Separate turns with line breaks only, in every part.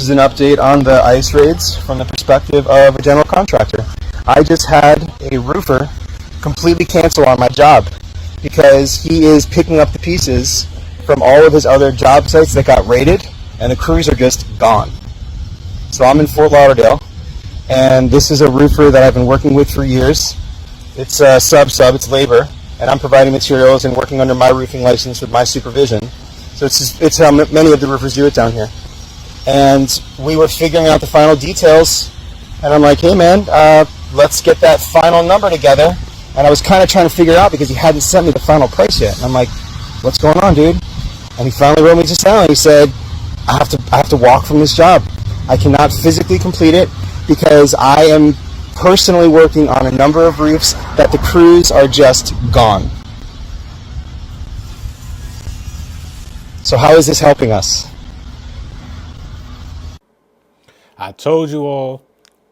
This is an update on the ICE raids from the perspective of a general contractor. I just had a roofer completely cancel on my job because he is picking up the pieces from all of his other job sites that got raided, and the crews are just gone. So I'm in Fort Lauderdale, and this is a roofer that I've been working with for years. It's sub, it's labor, and I'm providing materials and working under my roofing license with my supervision. So it's how many of the roofers do it down here. And we were figuring out the final details, and I'm like, hey man, let's get that final number together. And I was kind of trying to figure it out because he hadn't sent me the final price yet. And I'm like, what's going on, dude? And he finally wrote me just down. He said, I have to walk from this job. I cannot physically complete it because I am personally working on a number of roofs that the crews are just gone. So how is this helping us?
I told you all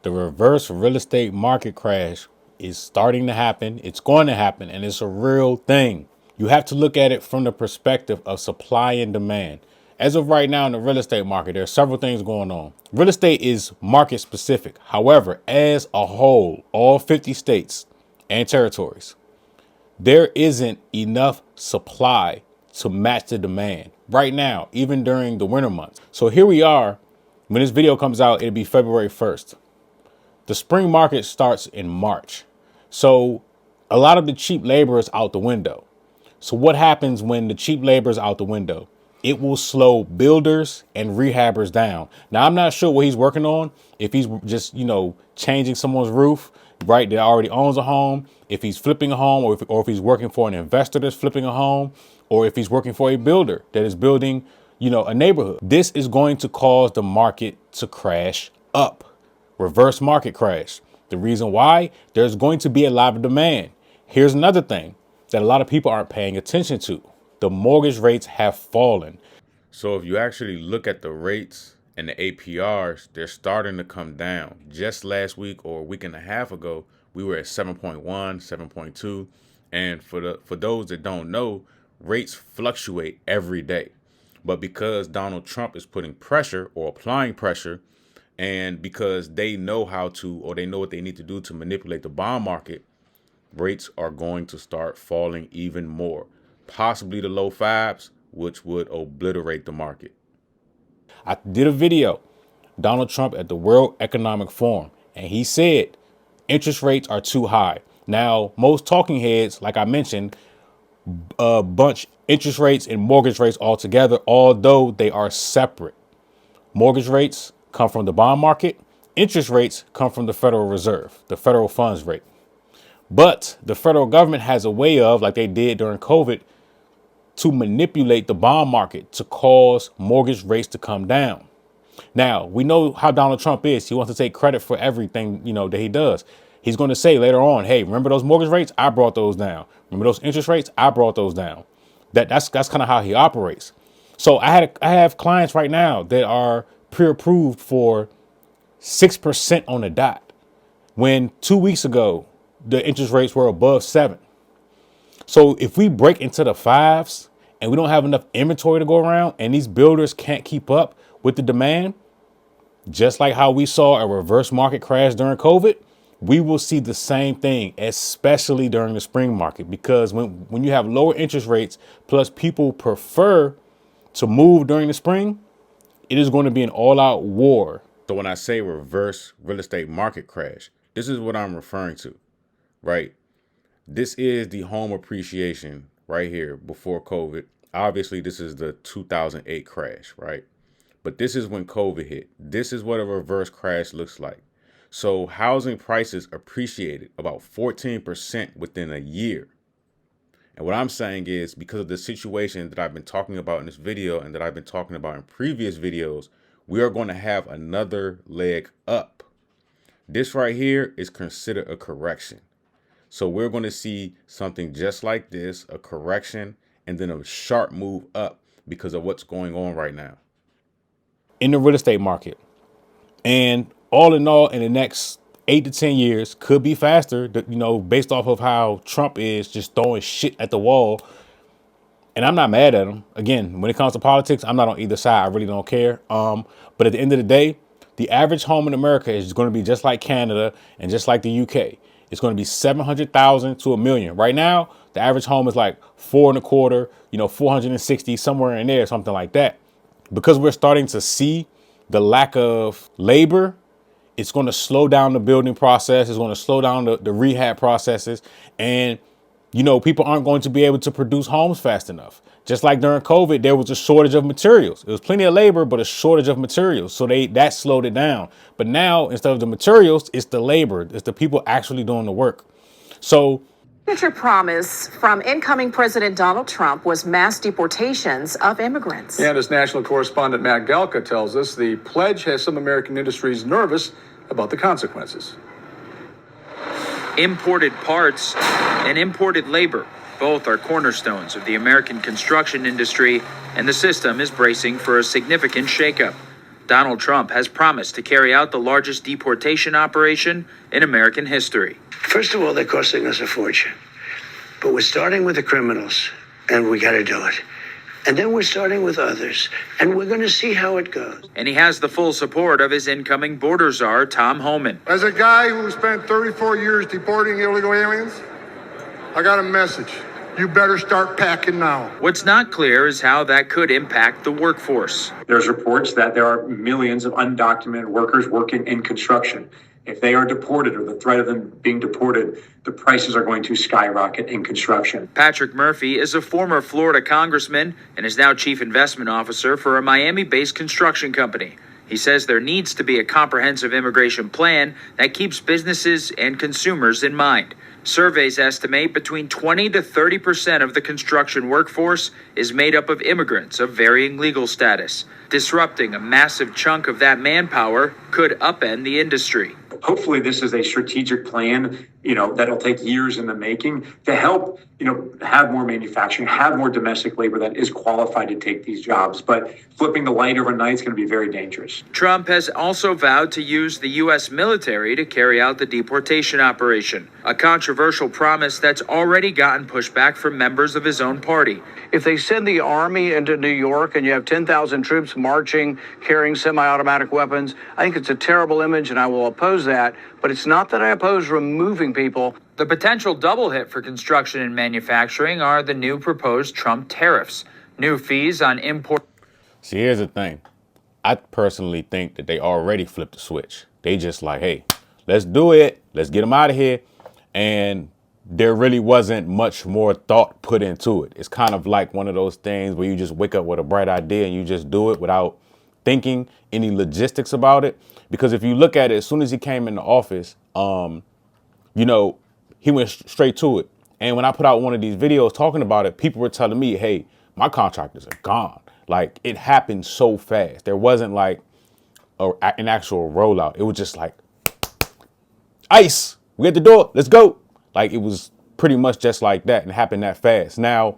the reverse real estate market crash is starting to happen. It's going to happen, and it's a real thing. You have to look at it from the perspective of supply and demand. As of right now in the real estate market, there are several things going on. Real estate is market specific. However, as a whole, all 50 states and territories, there isn't enough supply to match the demand right now, even during the winter months. So here we are. When this video comes out, it'll be February 1st. The spring market starts in March. So a lot of the cheap labor is out the window. So what happens when the cheap labor is out the window? It will slow builders and rehabbers down. Now, I'm not sure what he's working on. If he's just, changing someone's roof, right, that already owns a home, if he's flipping a home, or if he's working for an investor that's flipping a home, or if he's working for a builder that is building a neighborhood. This is going to cause the market to crash up. Reverse market crash. The reason why? There's going to be a lot of demand. Here's another thing that a lot of people aren't paying attention to. The mortgage rates have fallen. So if you actually look at the rates and the APRs, they're starting to come down. Just last week or a week and a half ago, we were at 7.1, 7.2. And for those that don't know, rates fluctuate every day. But because Donald Trump is putting pressure or applying pressure, and because they know how to, or they know what they need to do to manipulate the bond market, rates are going to start falling even more, possibly the low fives, which would obliterate the market. I did a video, Donald Trump at the World Economic Forum, and he said interest rates are too high. Now, most talking heads, like I mentioned, bunch interest rates and mortgage rates all together, although they are separate. Mortgage rates come from the bond market. Interest rates come from the Federal Reserve, the federal funds rate. But the federal government has a way of, like they did during COVID, to manipulate the bond market to cause mortgage rates to come down. Now, we know how Donald Trump is. He wants to take credit for everything, that he does. He's going to say later on, hey, remember those mortgage rates? I brought those down. Remember those interest rates? I brought those down. That's kind of how he operates. So I have clients right now that are pre-approved for 6% on the dot, when 2 weeks ago the interest rates were above 7. So if we break into the fives and we don't have enough inventory to go around, and these builders can't keep up with the demand, just like how we saw a reverse market crash during COVID, we will see the same thing, especially during the spring market, because when you have lower interest rates, plus people prefer to move during the spring, it is going to be an all-out war. So when I say reverse real estate market crash, this is what I'm referring to, right? This is the home appreciation right here before COVID. Obviously, this is the 2008 crash, right? But this is when COVID hit. This is what a reverse crash looks like. So housing prices appreciated about 14% within a year. And what I'm saying is, because of the situation that I've been talking about in this video and that I've been talking about in previous videos, we are going to have another leg up. This right here is considered a correction. So we're going to see something just like this, a correction, and then a sharp move up because of what's going on right now in the real estate market. And all in all, in the next 8 to 10 years, could be faster, based off of how Trump is just throwing shit at the wall. And I'm not mad at them. Again, when it comes to politics, I'm not on either side. I really don't care. But at the end of the day, the average home in America is going to be just like Canada and just like the UK. It's going to be 700,000 to a million. Right now, the average home is like 4.25, 460, somewhere in there, something like that. Because we're starting to see the lack of labor, it's going to slow down the building process. It's going to slow down the rehab processes. And, people aren't going to be able to produce homes fast enough. Just like during COVID, there was a shortage of materials. It was plenty of labor, but a shortage of materials. So that slowed it down. But now, instead of the materials, it's the labor. It's the people actually doing the work. So
Signature promise from incoming President Donald Trump was mass deportations of immigrants.
And as national correspondent Matt Galka tells us, the pledge has some American industries nervous about the consequences.
Imported parts and imported labor, both are cornerstones of the American construction industry, and the system is bracing for a significant shakeup. Donald Trump has promised to carry out the largest deportation operation in American history.
First of all, they're costing us a fortune. But we're starting with the criminals, and we got to do it. And then we're starting with others, and we're going to see how it goes.
And he has the full support of his incoming border czar, Tom Homan.
As a guy who spent 34 years deporting illegal aliens, I got a message. You better start packing now.
What's not clear is how that could impact the workforce.
There's reports that there are millions of undocumented workers working in construction. If they are deported or the threat of them being deported, the prices are going to skyrocket in construction.
Patrick Murphy is a former Florida congressman and is now chief investment officer for a Miami-based construction company. He says there needs to be a comprehensive immigration plan that keeps businesses and consumers in mind. Surveys estimate between 20 to 30% of the construction workforce is made up of immigrants of varying legal status. Disrupting a massive chunk of that manpower could upend the industry.
Hopefully this is a strategic plan, that'll take years in the making to help, have more manufacturing, have more domestic labor that is qualified to take these jobs. But flipping the light overnight is going to be very dangerous.
Trump has also vowed to use the U.S. military to carry out the deportation operation, a controversial promise that's already gotten pushback from members of his own party.
If they send the army into New York and you have 10,000 troops marching, carrying semi-automatic weapons, I think it's a terrible image and I will oppose that. But it's not that I oppose removing people.
The potential double hit for construction and manufacturing are the new proposed Trump tariffs, new fees on import.
see, here's the thing. I personally think that they already flipped the switch. They just like, hey, let's do it. Let's get them out of here. And there really wasn't much more thought put into it. It's kind of like one of those things where you just wake up with a bright idea and you just do it without thinking any logistics about it. Because if you look at it, as soon as he came into office, he went straight to it. And when I put out one of these videos talking about it, people were telling me, hey, my contractors are gone. Like, it happened so fast. There wasn't like an actual rollout. It was just like, ice, we at the door, let's go. Like, it was pretty much just like that and happened that fast. Now,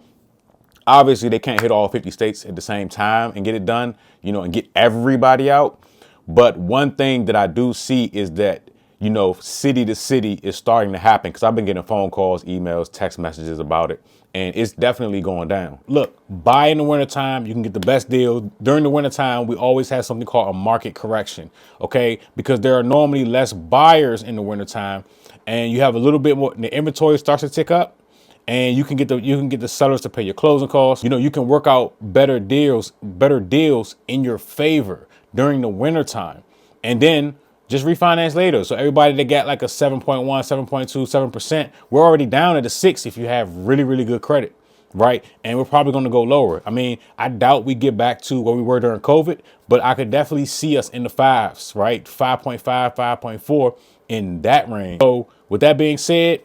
obviously, they can't hit all 50 states at the same time and get it done, and get everybody out. But one thing that I do see is that, city to city is starting to happen, because I've been getting phone calls, emails, text messages about it, and it's definitely going down. Look, buy in the wintertime, you can get the best deal. During the wintertime, we always have something called a market correction, okay? Because there are normally less buyers in the wintertime, and you have a little bit more, the inventory starts to tick up, and you can get the sellers to pay your closing costs. You can work out better deals in your favor during the wintertime, and then just refinance later. So everybody that got like a 7.1, 7.2, 7%, we're already down at a 6 if you have really, really good credit, right? And we're probably going to go lower. I mean, I doubt we get back to where we were during COVID, but I could definitely see us in the 5s, right? 5.5, 5.4 in that range. So with that being said,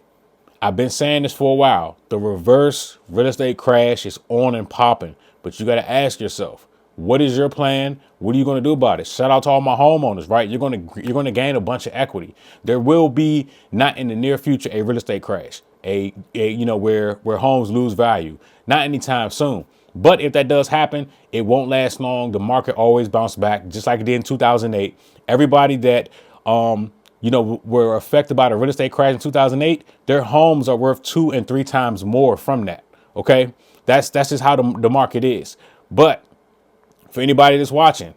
I've been saying this for a while. The reverse real estate crash is on and popping, but you got to ask yourself, what is your plan? What are you going to do about it? Shout out to all my homeowners, right? You're going to gain a bunch of equity. There will be, not in the near future, a real estate crash, where homes lose value. Not anytime soon. But if that does happen, it won't last long. The market always bounce back, just like it did in 2008. Everybody that were affected by the real estate crash in 2008, their homes are worth 2 and 3 times more from that. Okay. That's just how the market is. But for anybody that's watching,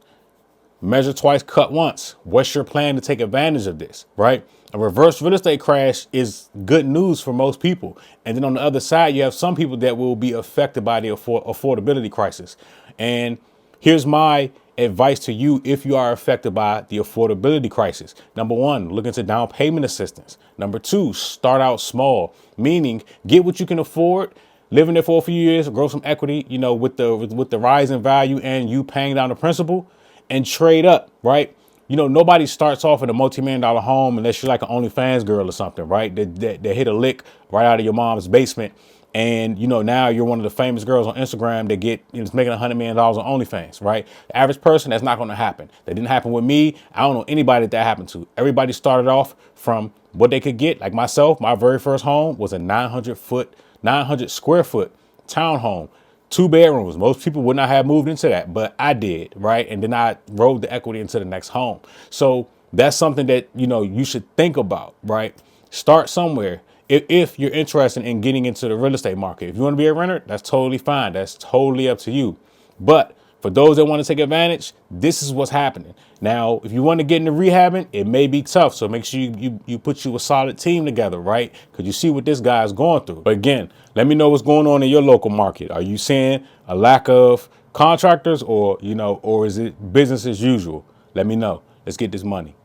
measure twice, cut once. What's your plan to take advantage of this, right? A reverse real estate crash is good news for most people. And then on the other side, you have some people that will be affected by the affordability crisis. And here's my advice to you if you are affected by the affordability crisis. Number one, look into down payment assistance. Number two, start out small, meaning get what you can afford, live in there for a few years, grow some equity, you know, with the rise in value and you paying down the principal, and trade up, right? You know, nobody starts off in a multi-million-dollar home unless you're like an OnlyFans girl or something, right? That hit a lick right out of your mom's basement. And, you know, now you're one of the famous girls on Instagram that get, you know, it's making $100 million on OnlyFans, right? The average person, that's not going to happen. That didn't happen with me. I don't know anybody that happened to. Everybody started off from what they could get. Like myself, my very first home was a 900 square foot townhome. 2 bedrooms. Most people would not have moved into that, but I did, right? And then I rode the equity into the next home. So that's something that, you know, you should think about, right? Start somewhere. If you're interested in getting into the real estate market, if you want to be a renter, that's totally fine. That's totally up to you. But for those that want to take advantage, this is what's happening. Now, if you want to get into rehabbing, it may be tough. So make sure you put you a solid team together, right? Because you see what this guy is going through. But again, let me know what's going on in your local market. Are you seeing a lack of contractors or, you know, or is it business as usual? Let me know. Let's get this money.